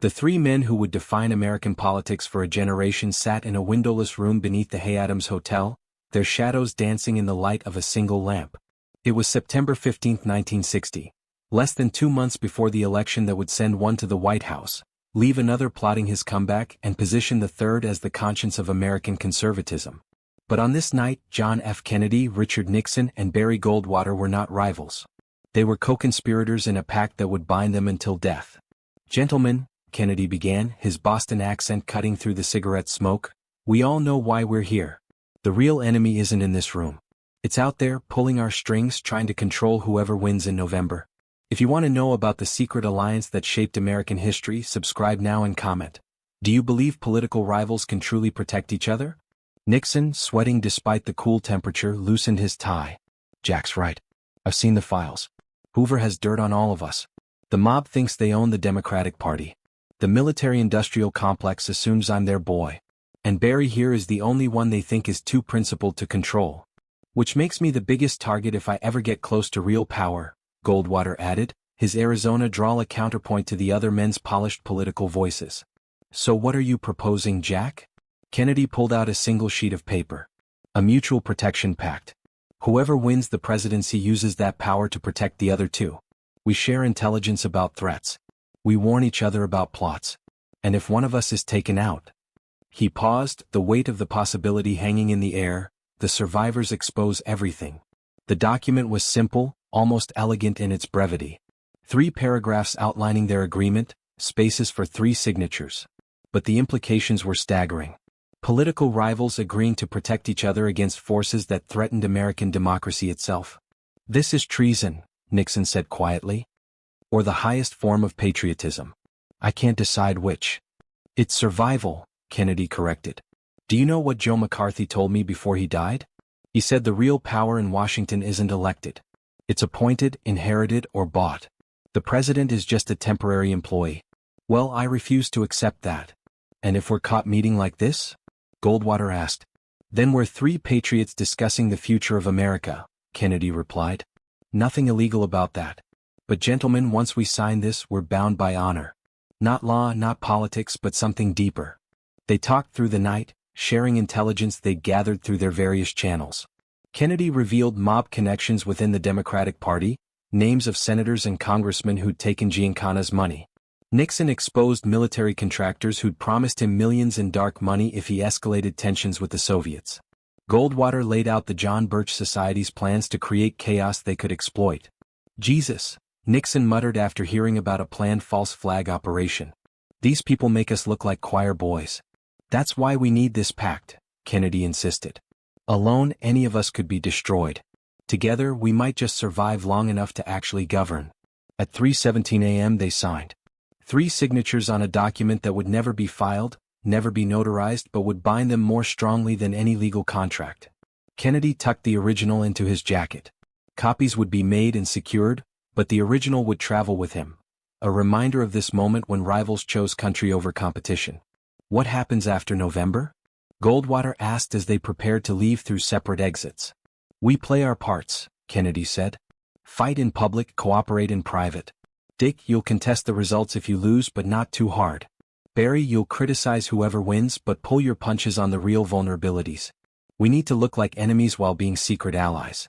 The three men who would define American politics for a generation sat in a windowless room beneath the Hay Adams Hotel, their shadows dancing in the light of a single lamp. It was September 15, 1960, less than 2 months before the election that would send one to the White House, leave another plotting his comeback, and position the third as the conscience of American conservatism. But on this night, John F. Kennedy, Richard Nixon, and Barry Goldwater were not rivals. They were co-conspirators in a pact that would bind them until death. "Gentlemen," Kennedy began, his Boston accent cutting through the cigarette smoke, "we all know why we're here. The real enemy isn't in this room. It's out there, pulling our strings, trying to control whoever wins in November. If you want to know about the secret alliance that shaped American history, subscribe now and comment. Do you believe political rivals can truly protect each other?" Nixon, sweating despite the cool temperature, loosened his tie. "Jack's right. I've seen the files. Hoover has dirt on all of us. The mob thinks they own the Democratic Party. The military-industrial complex assumes I'm their boy. And Barry here is the only one they think is too principled to control. Which makes me the biggest target if I ever get close to real power," Goldwater added, his Arizona drawl a counterpoint to the other men's polished political voices. "So what are you proposing, Jack?" Kennedy pulled out a single sheet of paper. "A mutual protection pact. Whoever wins the presidency uses that power to protect the other two. We share intelligence about threats. We warn each other about plots. And if one of us is taken out..." He paused, the weight of the possibility hanging in the air. "The survivors expose everything." The document was simple, almost elegant in its brevity. 3 paragraphs outlining their agreement, spaces for 3 signatures. But the implications were staggering. Political rivals agreeing to protect each other against forces that threatened American democracy itself. "This is treason," Nixon said quietly. "Or the highest form of patriotism. I can't decide which." "It's survival," Kennedy corrected. "Do you know what Joe McCarthy told me before he died? He said the real power in Washington isn't elected. It's appointed, inherited, or bought. The president is just a temporary employee." "Well, I refuse to accept that." "And if we're caught meeting like this?" Goldwater asked. "Then we're 3 patriots discussing the future of America," Kennedy replied. "Nothing illegal about that. But gentlemen, once we sign this, we're bound by honor. Not law, not politics, but something deeper." They talked through the night, sharing intelligence they'd gathered through their various channels. Kennedy revealed mob connections within the Democratic Party, names of senators and congressmen who'd taken Giancana's money. Nixon exposed military contractors who'd promised him millions in dark money if he escalated tensions with the Soviets. Goldwater laid out the John Birch Society's plans to create chaos they could exploit. "Jesus," Nixon muttered after hearing about a planned false flag operation. "These people make us look like choir boys." "That's why we need this pact," Kennedy insisted. "Alone, any of us could be destroyed. Together, we might just survive long enough to actually govern." At 3:17 a.m. they signed. 3 signatures on a document that would never be filed, never be notarized, but would bind them more strongly than any legal contract. Kennedy tucked the original into his jacket. Copies would be made and secured, but the original would travel with him. A reminder of this moment when rivals chose country over competition. "What happens after November?" Goldwater asked as they prepared to leave through separate exits. "We play our parts," Kennedy said. "Fight in public, cooperate in private. Dick, you'll contest the results if you lose, but not too hard. Barry, you'll criticize whoever wins, but pull your punches on the real vulnerabilities. We need to look like enemies while being secret allies."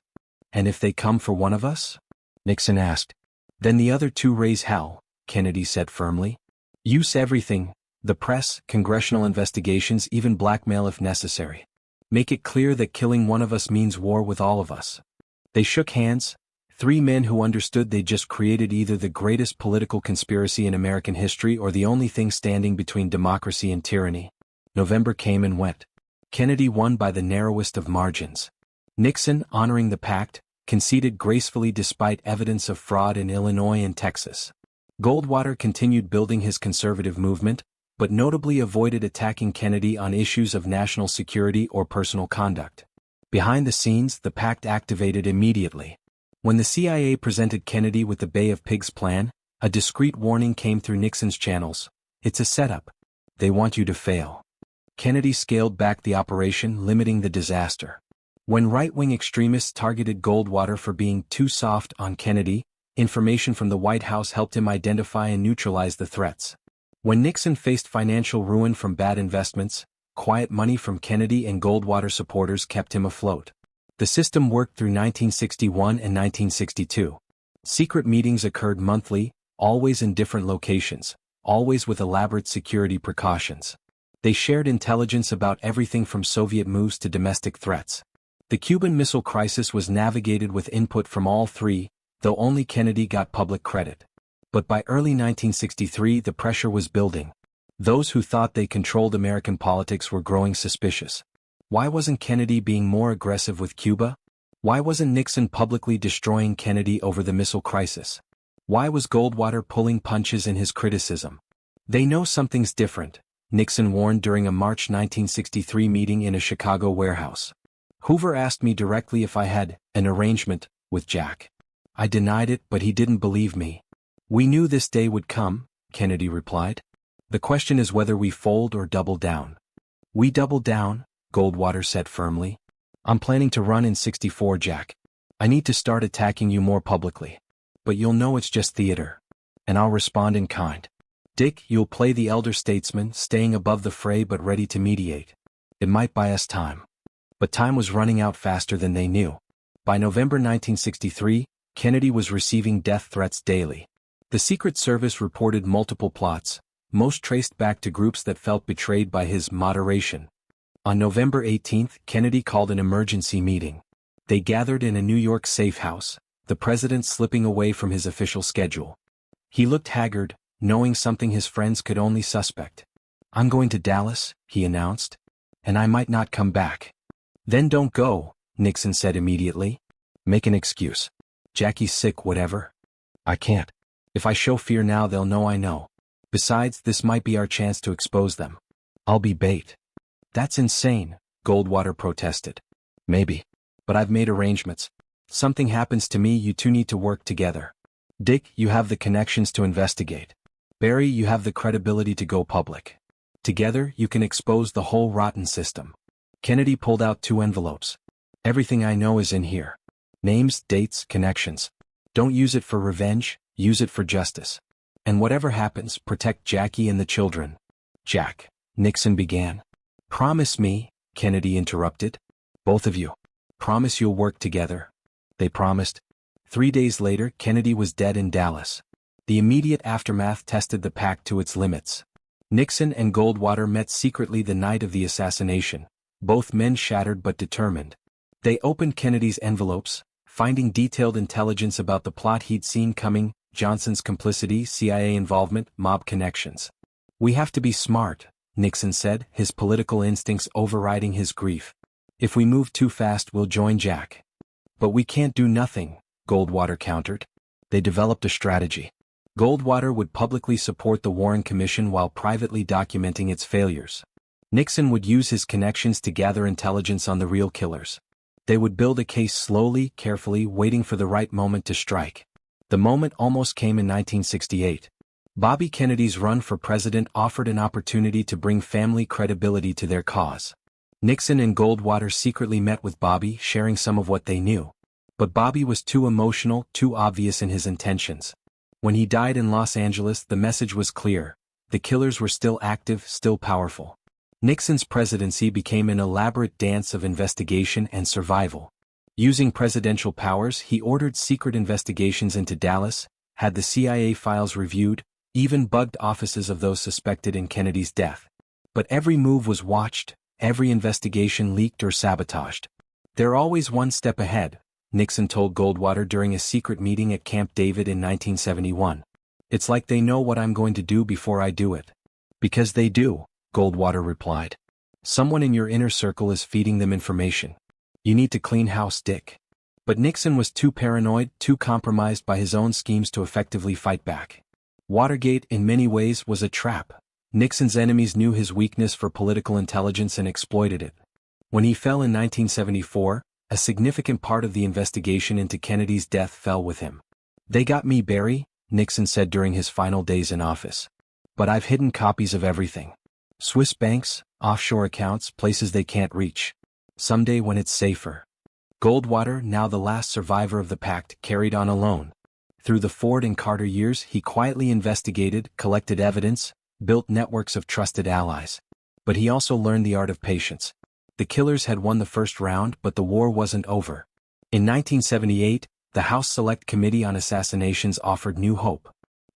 "And if they come for one of us?" Nixon asked. "Then the other 2 raise hell," Kennedy said firmly. "Use everything, the press, congressional investigations, even blackmail if necessary. Make it clear that killing one of us means war with all of us." They shook hands, 3 men who understood they'd just created either the greatest political conspiracy in American history or the only thing standing between democracy and tyranny. November came and went. Kennedy won by the narrowest of margins. Nixon, honoring the pact, conceded gracefully despite evidence of fraud in Illinois and Texas. Goldwater continued building his conservative movement, but notably avoided attacking Kennedy on issues of national security or personal conduct. Behind the scenes, the pact activated immediately. When the CIA presented Kennedy with the Bay of Pigs plan, a discreet warning came through Nixon's channels. "It's a setup. They want you to fail." Kennedy scaled back the operation, limiting the disaster. When right-wing extremists targeted Goldwater for being too soft on Kennedy, information from the White House helped him identify and neutralize the threats. When Nixon faced financial ruin from bad investments, quiet money from Kennedy and Goldwater supporters kept him afloat. The system worked through 1961 and 1962. Secret meetings occurred monthly, always in different locations, always with elaborate security precautions. They shared intelligence about everything from Soviet moves to domestic threats. The Cuban Missile Crisis was navigated with input from all three, though only Kennedy got public credit. But by early 1963 the pressure was building. Those who thought they controlled American politics were growing suspicious. Why wasn't Kennedy being more aggressive with Cuba? Why wasn't Nixon publicly destroying Kennedy over the missile crisis? Why was Goldwater pulling punches in his criticism? They know something's different, Nixon warned during a March 1963 meeting in a Chicago warehouse. Hoover asked me directly if I had an arrangement with Jack. I denied it, but he didn't believe me. We knew this day would come, Kennedy replied. The question is whether we fold or double down. We double down, Goldwater said firmly. I'm planning to run in '64, Jack. I need to start attacking you more publicly. But you'll know it's just theater. And I'll respond in kind. Dick, you'll play the elder statesman, staying above the fray but ready to mediate. It might buy us time. But time was running out faster than they knew. By November 1963, Kennedy was receiving death threats daily. The Secret Service reported multiple plots, most traced back to groups that felt betrayed by his moderation. On November 18, Kennedy called an emergency meeting. They gathered in a New York safe house, the president slipping away from his official schedule. He looked haggard, knowing something his friends could only suspect. I'm going to Dallas, he announced. And I might not come back. Then don't go, Nixon said immediately. Make an excuse. Jackie's sick, whatever. I can't. If I show fear now, they'll know I know. Besides, this might be our chance to expose them. I'll be bait. That's insane, Goldwater protested. Maybe. But I've made arrangements. Something happens to me, you two need to work together. Dick, you have the connections to investigate. Barry, you have the credibility to go public. Together, you can expose the whole rotten system. Kennedy pulled out 2 envelopes. Everything I know is in here. Names, dates, connections. Don't use it for revenge, use it for justice. And whatever happens, protect Jackie and the children. Jack, Nixon began. Promise me, Kennedy interrupted. Both of you. Promise you'll work together. They promised. 3 days later, Kennedy was dead in Dallas. The immediate aftermath tested the pact to its limits. Nixon and Goldwater met secretly the night of the assassination, both men shattered but determined. They opened Kennedy's envelopes, finding detailed intelligence about the plot he'd seen coming, Johnson's complicity, CIA involvement, mob connections. We have to be smart, Nixon said, his political instincts overriding his grief. If we move too fast, we'll join Jack. But we can't do nothing, Goldwater countered. They developed a strategy. Goldwater would publicly support the Warren Commission while privately documenting its failures. Nixon would use his connections to gather intelligence on the real killers. They would build a case slowly, carefully, waiting for the right moment to strike. The moment almost came in 1968. Bobby Kennedy's run for president offered an opportunity to bring family credibility to their cause. Nixon and Goldwater secretly met with Bobby, sharing some of what they knew. But Bobby was too emotional, too obvious in his intentions. When he died in Los Angeles, the message was clear. The killers were still active, still powerful. Nixon's presidency became an elaborate dance of investigation and survival. Using presidential powers, he ordered secret investigations into Dallas, had the CIA files reviewed, even bugged offices of those suspected in Kennedy's death. But every move was watched, every investigation leaked or sabotaged. They're always one step ahead, Nixon told Goldwater during a secret meeting at Camp David in 1971. It's like they know what I'm going to do before I do it. Because they do, Goldwater replied. Someone in your inner circle is feeding them information. You need to clean house, Dick. But Nixon was too paranoid, too compromised by his own schemes to effectively fight back. Watergate, in many ways, was a trap. Nixon's enemies knew his weakness for political intelligence and exploited it. When he fell in 1974, a significant part of the investigation into Kennedy's death fell with him. They got me, Barry, Nixon said during his final days in office. But I've hidden copies of everything. Swiss banks, offshore accounts, places they can't reach. Someday when it's safer. Goldwater, now the last survivor of the Pact, carried on alone. Through the Ford and Carter years, he quietly investigated, collected evidence, built networks of trusted allies. But he also learned the art of patience. The killers had won the first round, but the war wasn't over. In 1978, the House Select Committee on Assassinations offered new hope.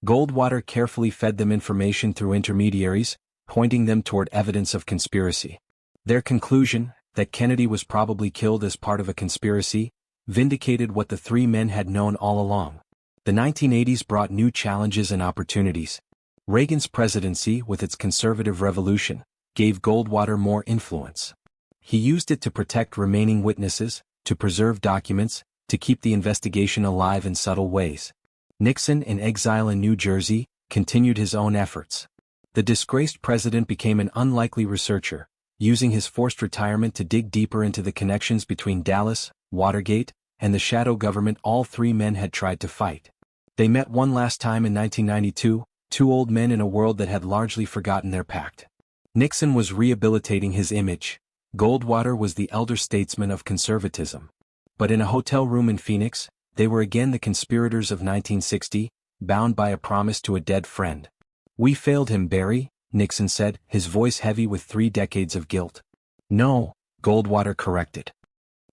Goldwater carefully fed them information through intermediaries, pointing them toward evidence of conspiracy. Their conclusion, that Kennedy was probably killed as part of a conspiracy, vindicated what the three men had known all along. The 1980s brought new challenges and opportunities. Reagan's presidency, with its conservative revolution, gave Goldwater more influence. He used it to protect remaining witnesses, to preserve documents, to keep the investigation alive in subtle ways. Nixon, in exile in New Jersey, continued his own efforts. The disgraced president became an unlikely researcher, using his forced retirement to dig deeper into the connections between Dallas, Watergate, and the shadow government all three men had tried to fight. They met one last time in 1992, two old men in a world that had largely forgotten their pact. Nixon was rehabilitating his image. Goldwater was the elder statesman of conservatism. But in a hotel room in Phoenix, they were again the conspirators of 1960, bound by a promise to a dead friend. "We failed him, Barry," Nixon said, his voice heavy with 3 decades of guilt. "No," Goldwater corrected.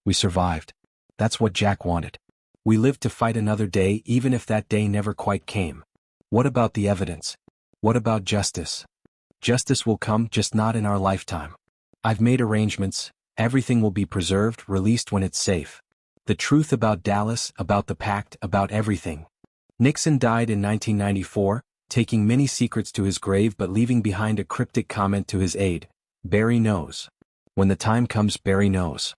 "We survived. That's what Jack wanted. We lived to fight another day, even if that day never quite came. What about the evidence? What about justice? Justice will come, just not in our lifetime. I've made arrangements, everything will be preserved, released when it's safe. The truth about Dallas, about the Pact, about everything." Nixon died in 1994, taking many secrets to his grave but leaving behind a cryptic comment to his aide: "Barry knows. When the time comes, Barry knows."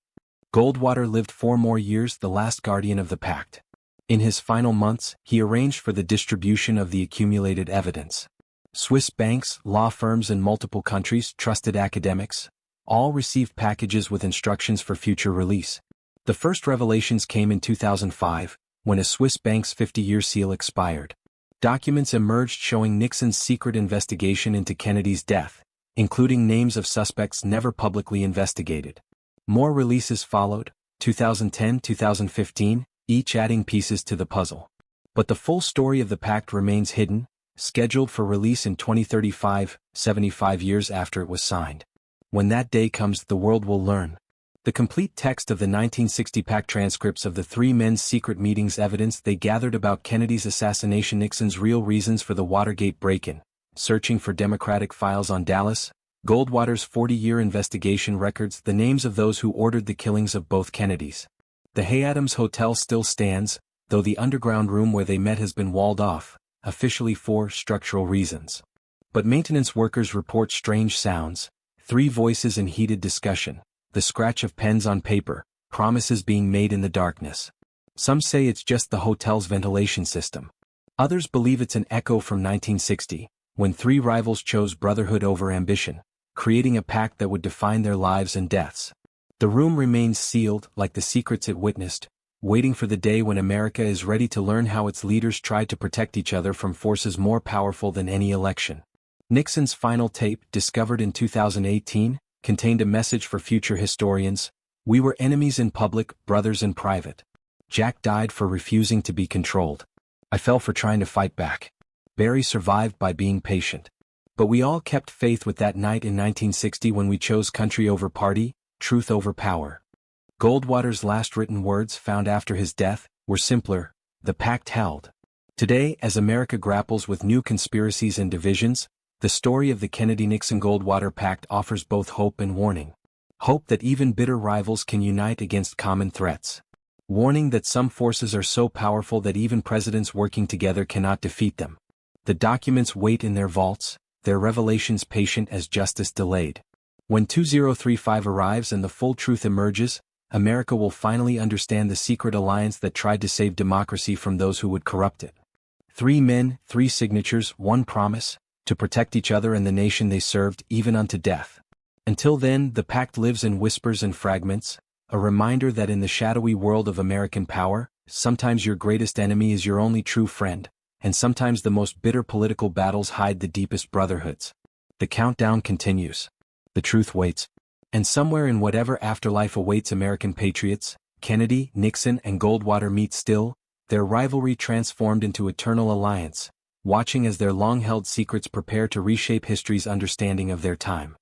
Goldwater lived 4 more years, the last guardian of the Pact. In his final months, he arranged for the distribution of the accumulated evidence. Swiss banks, law firms in multiple countries, trusted academics, all received packages with instructions for future release. The first revelations came in 2005, when a Swiss bank's 50-year seal expired. Documents emerged showing Nixon's secret investigation into Kennedy's death, including names of suspects never publicly investigated. More releases followed, 2010, 2015, each adding pieces to the puzzle. But the full story of the Pact remains hidden, scheduled for release in 2035, 75 years after it was signed. When that day comes, the world will learn. The complete text of the 1960 Pact transcripts of the three men's secret meetings evidence they gathered about Kennedy's assassination, Nixon's real reasons for the Watergate break-in, searching for Democratic files on Dallas, Goldwater's 40-year investigation records, the names of those who ordered the killings of both Kennedys. The Hay Adams Hotel still stands, though the underground room where they met has been walled off, officially for structural reasons. But maintenance workers report strange sounds, 3 voices in heated discussion, the scratch of pens on paper, promises being made in the darkness. Some say it's just the hotel's ventilation system. Others believe it's an echo from 1960, when 3 rivals chose brotherhood over ambition, creating a pact that would define their lives and deaths. The room remains sealed, like the secrets it witnessed, waiting for the day when America is ready to learn how its leaders tried to protect each other from forces more powerful than any election. Nixon's final tape, discovered in 2018, contained a message for future historians: "We were enemies in public, brothers in private. Jack died for refusing to be controlled. I fell for trying to fight back. Barry survived by being patient. But we all kept faith with that night in 1960 when we chose country over party, truth over power." Goldwater's last written words, found after his death, were simpler: "The Pact held." Today, as America grapples with new conspiracies and divisions, the story of the Kennedy-Nixon Goldwater Pact offers both hope and warning. Hope that even bitter rivals can unite against common threats. Warning that some forces are so powerful that even presidents working together cannot defeat them. The documents wait in their vaults, their revelations patient as justice delayed. When 2035 arrives and the full truth emerges, America will finally understand the secret alliance that tried to save democracy from those who would corrupt it. 3 men, 3 signatures, 1 promise: to protect each other and the nation they served, even unto death. Until then, the Pact lives in whispers and fragments, a reminder that in the shadowy world of American power, sometimes your greatest enemy is your only true friend, and sometimes the most bitter political battles hide the deepest brotherhoods. The countdown continues. The truth waits. And somewhere in whatever afterlife awaits American patriots, Kennedy, Nixon, and Goldwater meet still, their rivalry transformed into eternal alliance, watching as their long-held secrets prepare to reshape history's understanding of their time.